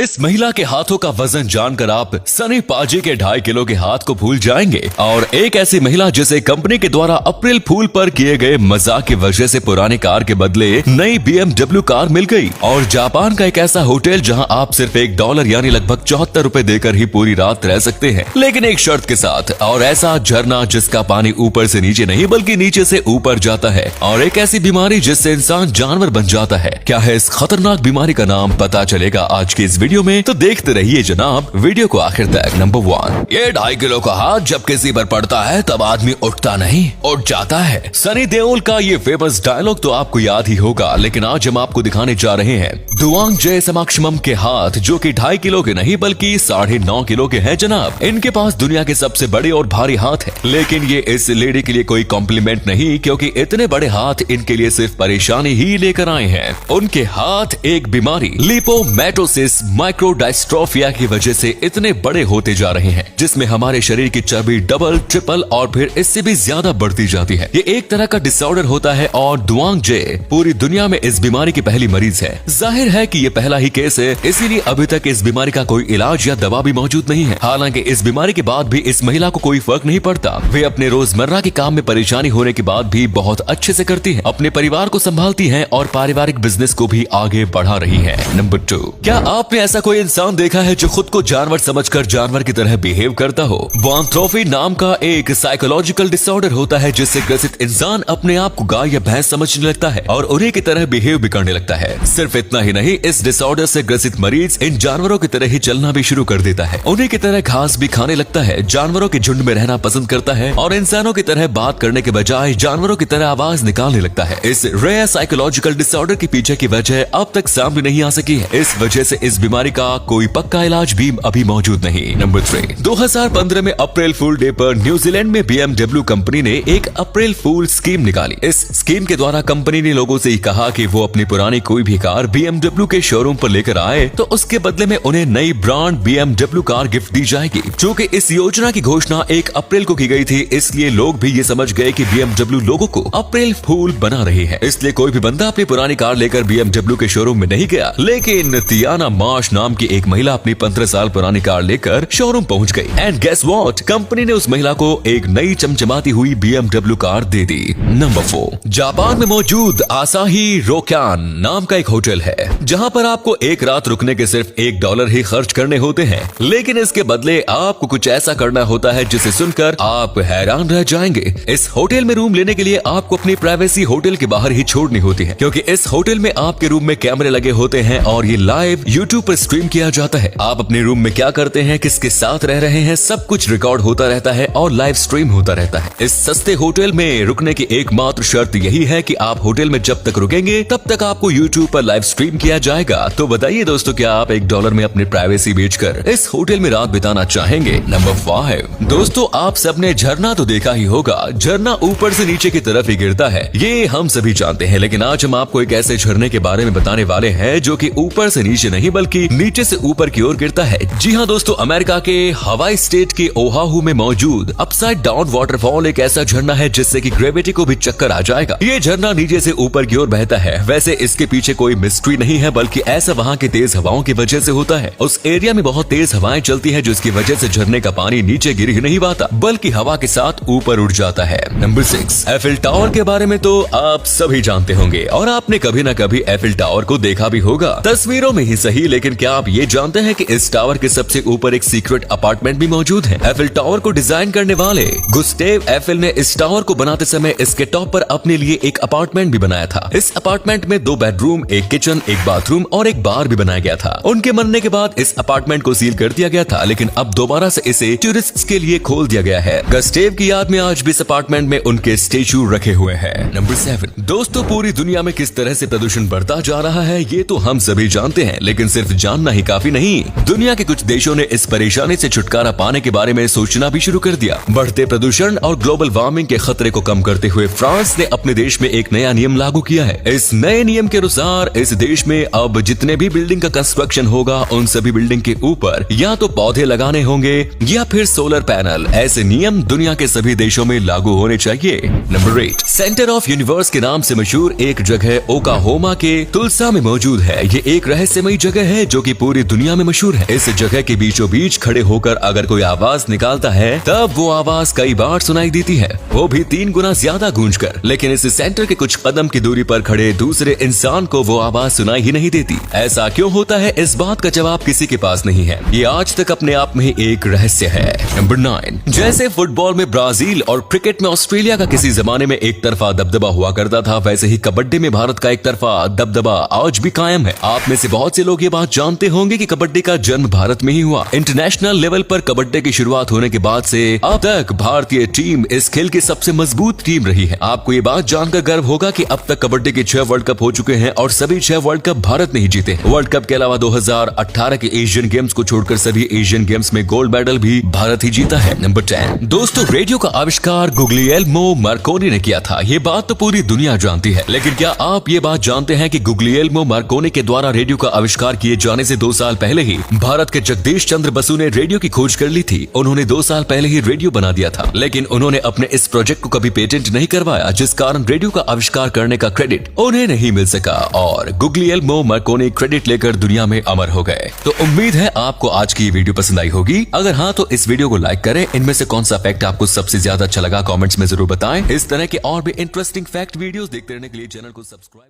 इस महिला के हाथों का वजन जानकर आप सनी पाजी के 2.5 किलो के हाथ को भूल जाएंगे। और एक ऐसी महिला जिसे कंपनी के द्वारा अप्रैल फूल पर किए गए मजाक की वजह से पुरानी कार के बदले नई BMW कार मिल गई। और जापान का एक ऐसा होटल जहां आप सिर्फ $1 यानी लगभग 74 रुपए देकर ही पूरी रात रह सकते हैं, लेकिन एक शर्त के साथ। और ऐसा झरना जिसका पानी ऊपर से नीचे नहीं बल्कि नीचे से ऊपर जाता है। और एक ऐसी बीमारी जिससे इंसान जानवर बन जाता है। क्या है इस खतरनाक बीमारी का नाम, पता चलेगा आज की इस वीडियो में, तो देखते रहिए जनाब वीडियो को आखिर तक। नंबर 1, ये 2.5 किलो का हाथ जब किसी पर पड़ता है तब आदमी उठता नहीं, उठ जाता है। सनी देओल का ये फेमस डायलॉग तो आपको याद ही होगा, लेकिन आज हम आपको दिखाने जा रहे हैं दुआंग जय समक्षमम के हाथ, जो कि 2.5 किलो के नहीं बल्कि 9.5 किलो के हैं जनाब। इनके पास दुनिया के सबसे बड़े और भारी हाथ है, लेकिन ये इस लेडी के लिए कोई कॉम्प्लीमेंट नहीं, क्योंकि इतने बड़े हाथ इनके लिए सिर्फ परेशानी ही लेकर आए हैं। उनके हाथ एक बीमारी लिपोमैटोसिस माइक्रोडायस्ट्रोफिया की वजह से इतने बड़े होते जा रहे हैं, जिसमें हमारे शरीर की चर्बी डबल, ट्रिपल और फिर इससे भी ज्यादा बढ़ती जाती है। ये एक तरह का डिसऑर्डर होता है और दुआंग जय पूरी दुनिया में इस बीमारी की पहली मरीज है। जाहिर है कि ये पहला ही केस है, इसीलिए अभी तक इस बीमारी का कोई इलाज या दवा भी मौजूद नहीं है। हालांकि इस बीमारी के बाद भी इस महिला को कोई फर्क नहीं पड़ता। वे अपने रोजमर्रा के काम में परेशानी होने के बाद भी बहुत अच्छे से करती है, अपने परिवार को संभालती है और पारिवारिक बिजनेस को भी आगे बढ़ा रही है। नंबर 2, क्या आपने ऐसा कोई इंसान देखा है जो खुद को जानवर समझकर जानवर की तरह बिहेव करता हो? ज़ूऑथ्रोफी नाम का एक साइकोलॉजिकल डिसऑर्डर होता है, जिससे ग्रसित इंसान अपने आप को गाय या भैंस समझने लगता है और उन्हीं की तरह बिहेव भी करने लगता है। सिर्फ इतना ही नहीं, इस डिसऑर्डर से ग्रसित मरीज इन जानवरों की तरह ही चलना भी शुरू कर देता है, उन्हीं की तरह घास भी खाने लगता है, जानवरों के झुंड में रहना पसंद करता है और इंसानों की तरह बात करने के बजाय जानवरों की तरह आवाज निकालने लगता है। इस रेयर साइकोलॉजिकल डिसऑर्डर के पीछे की वजह अब तक सामने नहीं आ सकी है। इस वजह से इस बीमारी का कोई पक्का इलाज भी अभी मौजूद नहीं। नंबर 3, 2015 में अप्रैल फूल डे पर न्यूजीलैंड में BMW कंपनी ने एक अप्रैल फूल स्कीम निकाली। इस स्कीम के द्वारा कंपनी ने लोगों से कहा कि वो अपनी पुरानी कोई भी कार BMW के शोरूम पर लेकर आए तो उसके बदले में उन्हें नई ब्रांड BMW कार गिफ्ट दी जाएगी। चूँकि इस योजना की घोषणा 1 अप्रैल को की गई थी, इसलिए लोग भी ये समझ गए कि BMW लोगों को अप्रैल फूल बना रही है। इसलिए कोई भी बंदा अपनी पुरानी कार लेकर BMW के शोरूम में नहीं गया, लेकिन तियाना मार्श नाम की एक महिला अपनी 15 साल पुरानी कार लेकर शोरूम पहुंच गई। एंड गेस व्हाट, कंपनी ने उस महिला को एक नई चमचमाती हुई BMW कार दे दी। नंबर 4, जापान में मौजूद आसाही रोक्यान नाम का एक होटल है, जहां पर आपको एक रात रुकने के सिर्फ $1 ही खर्च करने होते हैं, लेकिन इसके बदले आपको कुछ ऐसा करना होता है जिसे सुनकर आप हैरान रह जाएंगे। इस होटल में रूम लेने के लिए आपको अपनी प्राइवेसी होटल के बाहर ही छोड़नी होती है, क्योंकि इस होटल में आपके रूम में कैमरे लगे होते हैं और ये लाइव YouTube पर स्ट्रीम किया जाता है। आप अपने रूम में क्या करते हैं, किसके साथ रह रहे हैं, सब कुछ रिकॉर्ड होता रहता है और लाइव स्ट्रीम होता रहता है। इस सस्ते होटल में रुकने की एकमात्र शर्त यही है कि आप होटल में जब तक रुकेंगे तब तक आपको YouTube पर लाइव स्ट्रीम किया जाएगा। तो बताइए दोस्तों, क्या आप $1 में अपनी प्राइवेसी बेचकर इस होटल में रात बिताना चाहेंगे? नंबर 5, दोस्तों आप सबने झरना तो देखा ही होगा। झरना ऊपर से नीचे की तरफ ही गिरता है, ये हम सभी जानते हैं, लेकिन आज हम आपको एक ऐसे झरने के बारे में बताने वाले हैं जो कि ऊपर से नीचे नहीं बल्कि नीचे से ऊपर की ओर गिरता है। जी हाँ दोस्तों, अमेरिका के हवाई स्टेट के ओहाहू में मौजूद अपसाइड डाउन वाटरफॉल एक ऐसा झरना है जिससे कि ग्रेविटी को भी चक्कर आ जाएगा। ये झरना नीचे से ऊपर की ओर बहता है। वैसे इसके पीछे कोई मिस्ट्री नहीं है, बल्कि ऐसा वहाँ की तेज हवाओं की वजह से होता है। उस एरिया में बहुत तेज हवाएं चलती है, जिसकी वजह से झरने का पानी नीचे गिर ही नहीं पाता बल्कि हवा के साथ ऊपर उड़ जाता है। नंबर 6, एफिल टावर के बारे में तो आप सभी जानते होंगे और आपने कभी न कभी एफिल टावर को देखा भी होगा, तस्वीरों में ही सही। लेकिन क्या आप ये जानते हैं कि इस टावर के सबसे ऊपर एक सीक्रेट अपार्टमेंट भी मौजूद है? एफिल टावर को डिजाइन करने वाले गुस्टेव एफिल ने इस टावर को बनाते समय इसके टॉप पर अपने लिए एक अपार्टमेंट भी बनाया था। इस अपार्टमेंट में 2 बेडरूम, एक किचन, एक बाथरूम और एक बार भी बनाया गया था। उनके मरने के बाद इस अपार्टमेंट को सील कर दिया गया था, लेकिन अब दोबारा से इसे टूरिस्ट्स के लिए खोल दिया गया है। गुस्टेव की याद में आज भी इस अपार्टमेंट में उनके स्टेचू रखे हुए हैं। नंबर 7, दोस्तों पूरी दुनिया में किस तरह से प्रदूषण बढ़ता जा रहा है ये तो हम सभी जानते हैं, लेकिन सिर्फ जानना ही काफी नहीं। दुनिया के कुछ देशों ने इस परेशानी से छुटकारा पाने के बारे में सोचना भी शुरू कर दिया। बढ़ते प्रदूषण और ग्लोबल वार्मिंग के खतरे को कम करते हुए फ्रांस ने अपने देश में एक नया नियम लागू किया है। इस नए नियम के अनुसार इस देश में अब जितने भी बिल्डिंग का कंस्ट्रक्शन होगा उन सभी बिल्डिंग के ऊपर या तो पौधे लगाने होंगे या फिर सोलर पैनल। ऐसे नियम दुनिया के सभी देशों में लागू होने चाहिए। नंबर 8, सेंटर ऑफ यूनिवर्स के नाम से मशहूर एक जगह ओक्लाहोमा के तुल्सा में मौजूद है। ये एक रहस्यमयी जगह है जो कि पूरी दुनिया में मशहूर है। इस जगह के बीचों बीच खड़े होकर अगर कोई आवाज निकालता है तब वो आवाज कई बार सुनाई देती है, वो भी 3 गुना ज्यादा गूंजकर। लेकिन इस सेंटर के कुछ कदम की दूरी पर खड़े दूसरे इंसान को वो आवाज सुनाई ही नहीं देती। ऐसा क्यों होता है, इस बात का जवाब किसी के पास नहीं है। ये आज तक अपने आप में एक रहस्य है। नंबर 9, जैसे फुटबॉल में ब्राजील और क्रिकेट में ऑस्ट्रेलिया का किसी जमाने में एक तरफा दबदबा हुआ करता था, वैसे ही कबड्डी में भारत का एक तरफा दबदबा आज भी कायम है। आप में से बहुत से लोग ये बात जानते होंगे कि कबड्डी का जन्म भारत में ही हुआ। इंटरनेशनल लेवल पर कबड्डी की शुरुआत होने के बाद से अब तक भारतीय टीम इस खेल की सबसे मजबूत टीम रही है। आपको ये बात जानकर गर्व होगा कि अब तक कबड्डी के 6 वर्ल्ड कप हो चुके हैं और सभी 6 वर्ल्ड कप भारत ने ही जीते। वर्ल्ड कप के अलावा 2018 के एशियन गेम्स को छोड़कर सभी एशियन गेम्स में गोल्ड मेडल भी भारत ही जीता है। नंबर 10, दोस्तों रेडियो का आविष्कार गुग्लिएल्मो मार्कोनी ने किया था। ये बात तो पूरी दुनिया जानती है, लेकिन क्या आप ये बात जानते हैं कि गुग्लिएल्मो मार्कोनी के द्वारा रेडियो का आविष्कार किए जाने से 2 साल पहले ही भारत के जगदीश चंद्र बसु ने रेडियो की खोज कर ली थी। उन्होंने 2 साल पहले ही रेडियो बना दिया था, लेकिन उन्होंने अपने इस प्रोजेक्ट को कभी पेटेंट नहीं करवाया, जिस कारण रेडियो का आविष्कार करने का क्रेडिट उन्हें नहीं मिल सका और गुग्लिएल्मो मार्कोनी क्रेडिट लेकर दुनिया में अमर हो गए। तो उम्मीद है आपको आज की ये वीडियो पसंद आई होगी। अगर हाँ तो इस वीडियो को लाइक करें। इनमें से कौन सा फैक्ट आपको सबसे ज्यादा अच्छा लगा कमेंट्स में जरूर बताएं। इस तरह के और भी इंटरेस्टिंग फैक्ट वीडियोस देखते रहने के लिए चैनल को सब्सक्राइब